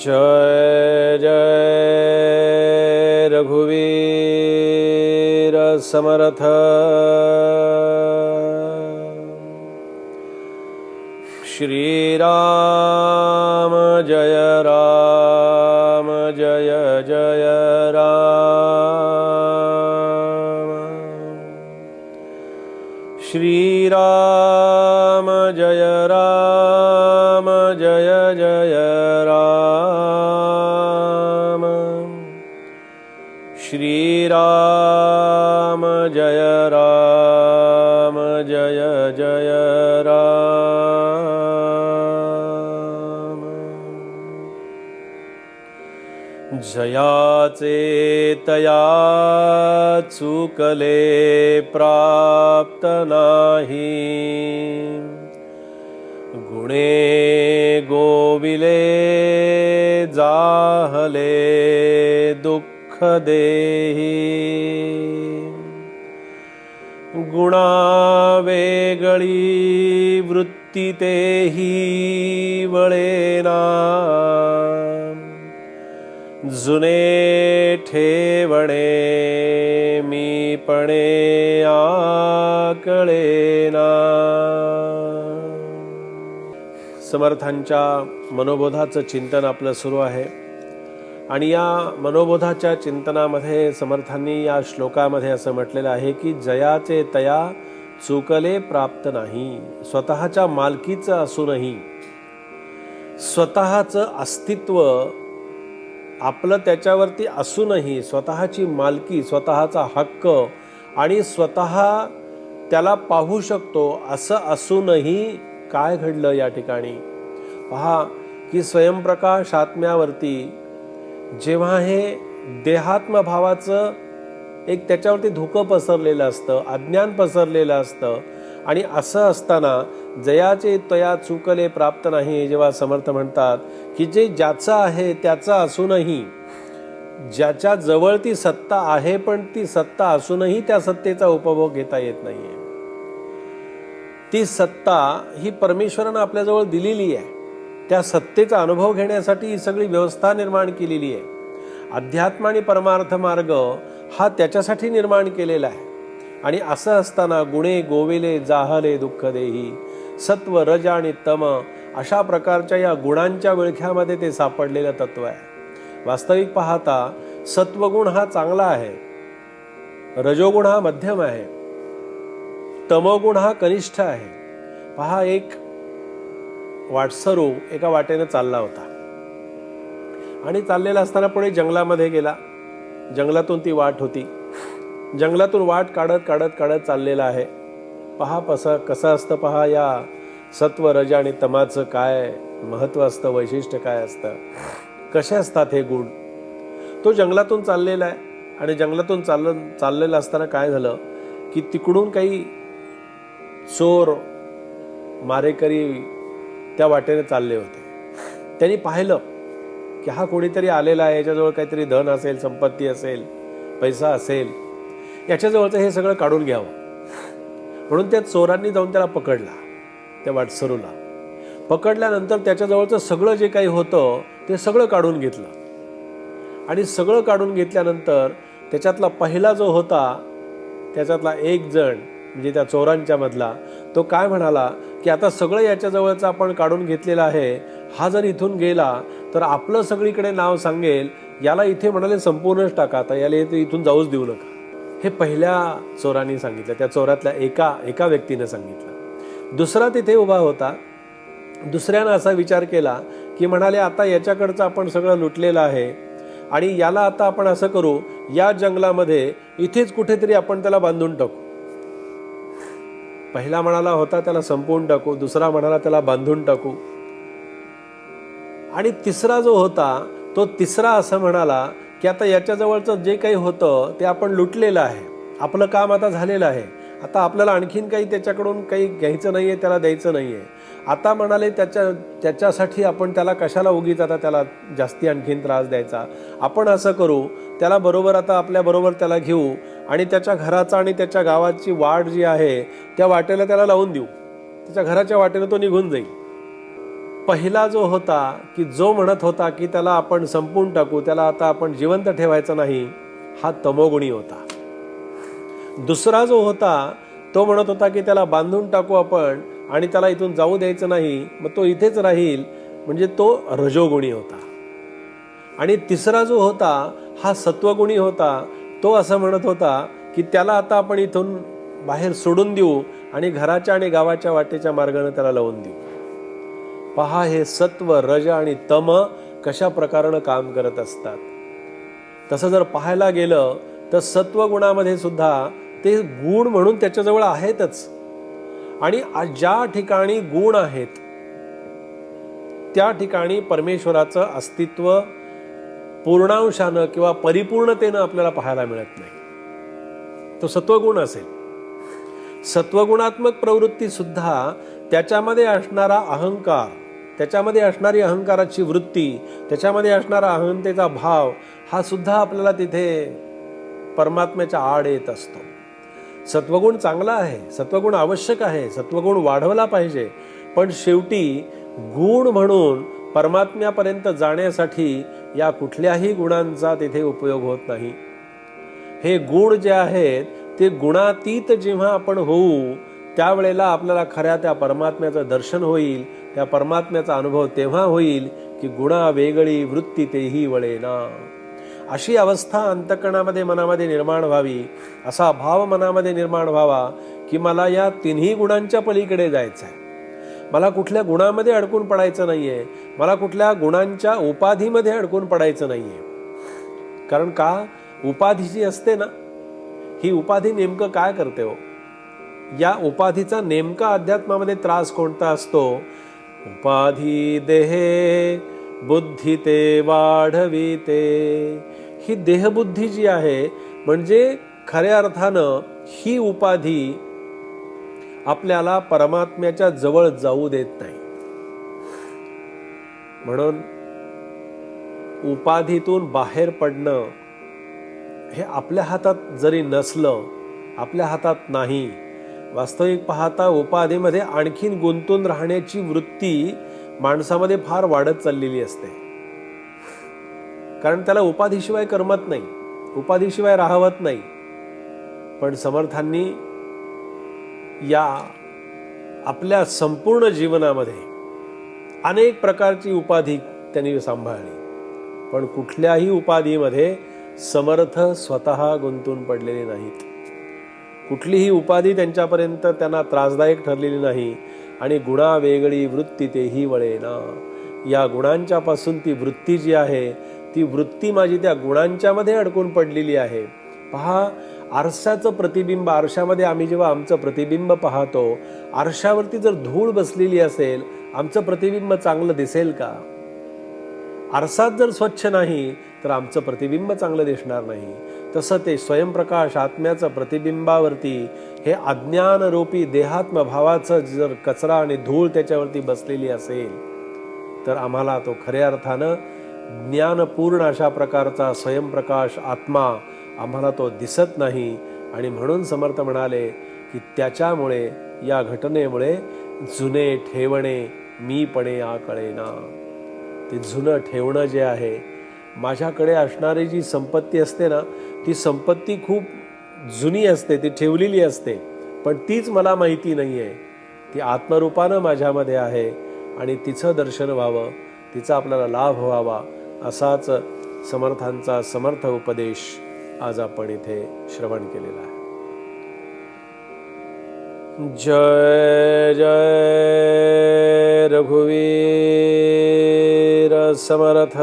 जय जय रघुवीर समर्थ। श्री राम जय राम जय जय राम। श्री राम जय राम जय जय राम। श्री राम जय राम जय जय राम। जयाचे तया चुकले प्राप्त नाही, गुणे गोविले जाहले दुःख देही। गुणा वेगळी वृत्ती तेही वळेना, जुने ठेवणे मीपणे आकळेना। समर्थांच्या मनोबोधाचं चिंतन आपलं सुरू आहे आणि या मनोबोधाच्या चिंतनामध्ये समर्थांनी या श्लोकामध्ये असं म्हटलेलं आहे की जयाचे तया चुकले प्राप्त नाही। स्वतःच्या मालकीचं असूनही, स्वतःचं अस्तित्व आपलं त्याच्यावरती असूनही, स्वतःची मालकी, स्वतःचा हक्क आणि स्वतः त्याला पाहू शकतो असं असूनही काय घडलं या ठिकाणी पहा की स्वयंप्रकाश आत्म्यावरती जेव्हा हे देहात्म भावाचं एक त्याच्यावरती धुकं पसरलेलं असतं, अज्ञान पसरलेलं असतं आणि असं असताना जयाचे तया चुकले प्राप्त नाही जेव्हा समर्थ म्हणतात की जे ज्याचं आहे त्याचं असूनही, ज्याच्या जवळ ती सत्ता आहे पण ती सत्ता असूनही त्या सत्तेचा उपभोग घेता येत नाहीये। ती सत्ता ही परमेश्वरानं आपल्याजवळ दिलेली आहे, त्या सत्तेचा अनुभव घेण्यासाठी ही सगळी व्यवस्था निर्माण केलेली आहे। अध्यात्म आणि परमार्थ मार्ग हा त्याच्यासाठी निर्माण केलेला आहे आणि असं असताना गुणे गोविले जाहले दुःख देही, सत्व रज आणि तम अशा प्रकारच्या या गुणांच्या विळख्यामध्ये ते सापडलेलं तत्व आहे। वास्तविक पाहता सत्वगुण हा चांगला आहे, रजोगुण हा मध्यम आहे, तमोगुण हा कनिष्ठ आहे। पहा एक वाटसरू एका वाटेने चालला होता आणि चाललेला असताना पुढे जंगलामध्ये गेला। जंगलातून ती वाट होती, जंगलातून वाट काढत काढत काढत चाललेला आहे। पहा कसं असतं, पहा या सत्व रज आणि तमाचं काय महत्व असतं, वैशिष्ट्य काय असतं, कसे असतात हे गुण। तो जंगलातून चाललेला आहे आणि जंगलातून चाललेला असताना काय झालं की तिकडून काही चोर मारेकरी त्या वाटेने चालले होते। त्यांनी पाहिलं की हा कोणीतरी आलेला आहे, याच्याजवळ काहीतरी धन असेल, संपत्ती असेल, पैसा असेल, याच्याजवळचं हे सगळं काढून घ्यावं म्हणून त्या चोरांनी जाऊन त्याला पकडला। त्या वाटसरूला पकडल्यानंतर त्याच्याजवळचं सगळं जे काही होतं ते सगळं काढून घेतलं आणि सगळं काढून घेतल्यानंतर त्याच्यातला पहिला जो होता, त्याच्यातला एक जण म्हणजे त्या चोरांच्या मधला, तो काय म्हणाला की आता सगळं याच्याजवळचं आपण काढून घेतलेलं आहे, हा जर इथून गेला तर आपलं सगळीकडे नाव सांगेल, याला इथे म्हणाले संपूर्णच टाका, आता याला इथून जाऊच देऊ नका। हे पहिल्या चोरांनी सांगितलं, त्या चोरातल्या एका व्यक्तीने सांगितलं। दुसरा तिथे उभा होता, दुसऱ्यानं असा विचार केला की म्हणाले आता याच्याकडचं आपण सगळं लुटलेलं आहे आणि याला आता आपण असं करू, या जंगलामध्ये इथेच कुठेतरी आपण त्याला बांधून टाकू। पहिला म्हणाला होता त्याला संपवून टाकू, दुसरा म्हणाला त्याला बांधून टाकू आणि तिसरा जो होता तो तिसरा असं म्हणाला की आता याच्याजवळचं जे काही होतं ते आपण लुटलेलं आहे, आपलं काम आता झालेलं आहे, आता आपल्याला आणखीन काही त्याच्याकडून काही घ्यायचं नाहीये, त्याला द्यायचं नाहीये। आता म्हणाले त्याच्यासाठी आपण त्याला कशाला उगीच आता त्याला जास्ती आणखीन त्रास द्यायचा, आपण असं करू, त्याला बरोबर आता आपल्या बरोबर त्याला घेऊ आणि त्याच्या घराचा आणि त्याच्या गावाची वाट जी आहे त्या वाटेला त्याला लावून देऊ, त्याच्या घराच्या वाटेने तो निघून जाईल। पहिला जो होता की जो म्हणत होता की त्याला आपण संपून टाकू, त्याला आता आपण जिवंत ठेवायचं नाही, हा तमोगुणी होता. दुसरा जो होता तो म्हणत होता की त्याला बांधून टाकू आपण आणि त्याला इथून जाऊ द्यायचं नाही, मग तो इथेच राहील, म्हणजे तो रजोगुणी होता. आणि तिसरा जो होता हा सत्वगुणी होता. तो असं म्हणत होता की त्याला आता आपण इथून बाहेर सोडून देऊ आणि घराच्या आणि गावाच्या वाटेच्या मार्गाने त्याला लावून देऊ. पहा, हे सत्व, रज आणि तम कशा प्रकारानं काम करत असतात. तसं जर पाहायला गेलं तर सत्वगुणामध्ये सुद्धा ते गुण म्हणून त्याच्याजवळ आहेतच. आणि ज्या ठिकाणी गुण आहेत त्या ठिकाणी परमेश्वराचं अस्तित्व पूर्णांशानं किंवा परिपूर्णतेनं आपल्याला पाहायला मिळत नाही. तो सत्वगुण असेल. सत्वगुणात्मक प्रवृत्ती सुद्धा त्याच्यामध्ये असणारा अहंकार, त्याच्यामध्ये असणारी अहंकाराची वृत्ती, त्याच्यामध्ये असणारा अहंतेचा भाव, हा सुद्धा आपल्याला तिथे परमात्म्याच्या आड येत असतो. सत्वगुण चांगला आहे, सत्वगुण आवश्यक आहे, सत्वगुण वाढवला पाहिजे, पण शेवटी गुण म्हणून परमात्म्यापर्यंत जाण्यासाठी या कुठल्याही गुणांचा तिथे उपयोग होत नाही. हे गुण जे आहेत ते गुणातीत जेव्हा आपण होऊ त्यावेळेला आपल्याला खऱ्या त्या परमात्म्याचं दर्शन होईल. त्या परमात्म्याचा अनुभव तेव्हा होईल की गुणा वेगळी वृत्ती तेही वळेना. अशी अवस्था अंतःकरणामध्ये मनामध्ये निर्माण व्हावी, असा भाव मनामध्ये निर्माण व्हावा की मला या तिन्ही गुणांच्या पलीकडे जायचं आहे. मला कुठल्या गुणामध्ये अडकून पडायचं नाहीये, मला कुठल्या गुणांच्या उपाधीमध्ये अडकून पडायचं नाहीये. कारण का, उपाधी जी असते ना, ही उपाधी नेमकं काय करते हो? या उपाधीचा नेमका अध्यात्मामध्ये त्रास कोणता असतो? उपाधी देहे बुद्धी ते वाढविते. ही देहबुद्धी जी आहे, म्हणजे खऱ्या अर्थानं ही उपाधी आपल्याला परमात्म्याच्या जवळ जाऊ देत नाही. म्हणून उपाधीतून बाहेर पडणं हे आपल्या हातात जरी नसलं, आपल्या हातात नाही. वास्तविक पाहता उपाधीमध्ये आणखीन गुंतून राहण्याची वृत्ती माणसामध्ये फार वाढत चाललेली असते. कारण त्याला उपाधीशिवाय करमत नाही, उपाधीशिवाय राहवत नाही. पण समर्थांनी या आपल्या संपूर्ण जीवनामध्ये अनेक प्रकारची उपाधी त्यांनी सांभाळली, पण कुठल्याही उपाधीमध्ये समर्थ स्वतः गुंतून पडलेले नाहीत. कुठलीही उपाधी त्यांच्यापर्यंत त्यांना त्रासदायक ठरलेली नाही. आणि गुणा वेगळी वृत्ती तेही वळेना. या गुणांच्या पासून ती वृत्ती जी आहे, ती वृत्ती माझी त्या गुणांच्या मध्ये अडकून पडलेली आहे. पहा, आरशाचं प्रतिबिंब, आरशामध्ये आम्ही जेव्हा आमचं प्रतिबिंब पाहतो, आरशावरती जर धूळ बसलेली असेल, आमचं प्रतिबिंब चांगलं दिसेल का? आरसात जर स्वच्छ नाही तर आमचं प्रतिबिंब चांगलं दिसणार नाही. तसं ते स्वयंप्रकाश आत्म्याचं प्रतिबिंबावरती हे अज्ञानरूपी देहात्म भावाचं जर कचरा आणि धूळ त्याच्यावरती बसलेली असेल तर आम्हाला तो खऱ्या अर्थानं ज्ञानपूर्ण अशा प्रकारचा स्वयंप्रकाश आत्मा आम्हाला तो दिसत नाही. आणि म्हणून समर्थ म्हणाले की त्याच्यामुळे, या घटनेमुळे जुने ठेवणे मीपणे आकळेना. ते जुनं ठेवणं जे आहे, माझ्याकडे असणारी जी संपत्ती असते ना, ती संपत्ती खूप जुनी असते, ती ठेवलेली असते, पण तीच मला माहिती नाही आहे. ती आत्मरूपानं माझ्यामध्ये आहे आणि तिचं दर्शन व्हावं, तिचा आपल्याला लाभ व्हावा, असाच समर्थांचा समर्थ उपदेश आज आपण इथे श्रवण केलेला आहे. जय जय रघुवीर समर्थ.